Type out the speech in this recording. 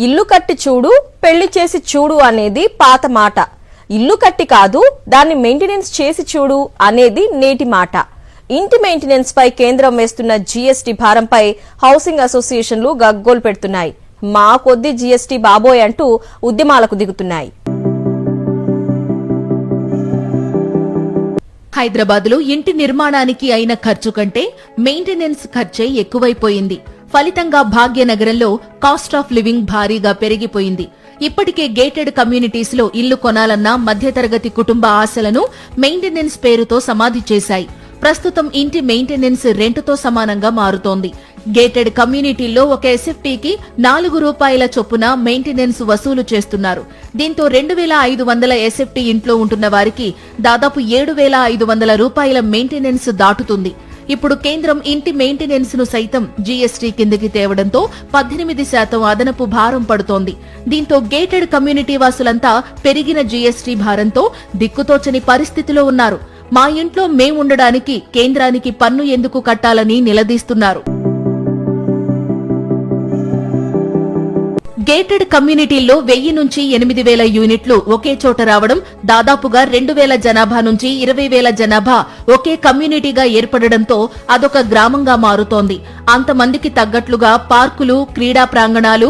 ఇల్లు కట్టి చూడు పెళ్లి చేసి చూడు అనేది పాత మాట. ఇల్లు కట్టి కాదు దాన్ని మెయింటెనెన్స్ చేసి చూడు అనేది నేటి మాట. ఇంటి మెయింటెనెన్స్ పై కేంద్రం వేస్తున్న జీఎస్టీ భారంపై హౌసింగ్ అసోసియేషన్లు గగ్గోలు పెడుతున్నాయి. మా కొద్ది జీఎస్టీ బాబోయ్ అంటూ ఉద్యమాలకు దిగుతున్నాయి. హైదరాబాద్ లో ఇంటి నిర్మాణానికి అయిన ఖర్చు కంటే మెయింటెనెన్స్ ఖర్చే ఎక్కువైపోయింది. ఫలితంగా భాగ్యనగరంలో కాస్ట్ ఆఫ్ లివింగ్ భారీగా పెరిగిపోయింది. ఇప్పటికే గేటెడ్ కమ్యూనిటీస్ లో ఇల్లు కొనాలన్న మధ్యతరగతి కుటుంబ ఆశలను మెయింటెనెన్స్ పేరుతో సమాధి చేశాయి. ప్రస్తుతం ఇంటి మెయింటెనెన్స్ రెంటుతో సమానంగా మారుతోంది. గేటెడ్ కమ్యూనిటీల్లో ఒక ఎస్ఎఫ్టీకి ₹4 చొప్పున మెయింటెనెన్స్ వసూలు చేస్తున్నారు. దీంతో 2500 ఎస్ఎఫ్టీ ఇంట్లో ఉంటున్న వారికి దాదాపు ₹7,500 మెయింటెనెన్స్ దాటుతుంది. ఇప్పుడు కేంద్రం ఇంటి మెయింటెనెన్స్ ను సైతం జీఎస్టీ కిందకి తేవడంతో 18% అదనపు భారం పడుతోంది. దీంతో గేటెడ్ కమ్యూనిటీ వాసులంతా పెరిగిన జీఎస్టీ భారంతో దిక్కుతోచని పరిస్థితిలో ఉన్నారు. మా ఇంట్లో మేముండడానికి కేంద్రానికి పన్ను ఎందుకు కట్టాలని నిలదీస్తున్నారు. గేటెడ్ కమ్యూనిటీల్లో 1000 నుంచి 8000 యూనిట్లు ఒకే చోట రావడం, దాదాపుగా 2000 జనాభా నుంచి 20,000 జనాభా ఒకే కమ్యూనిటీగా ఏర్పడడంతో అదొక గ్రామంగా మారుతోంది. అంతమందికి తగ్గట్లుగా పార్కులు, క్రీడా ప్రాంగణాలు,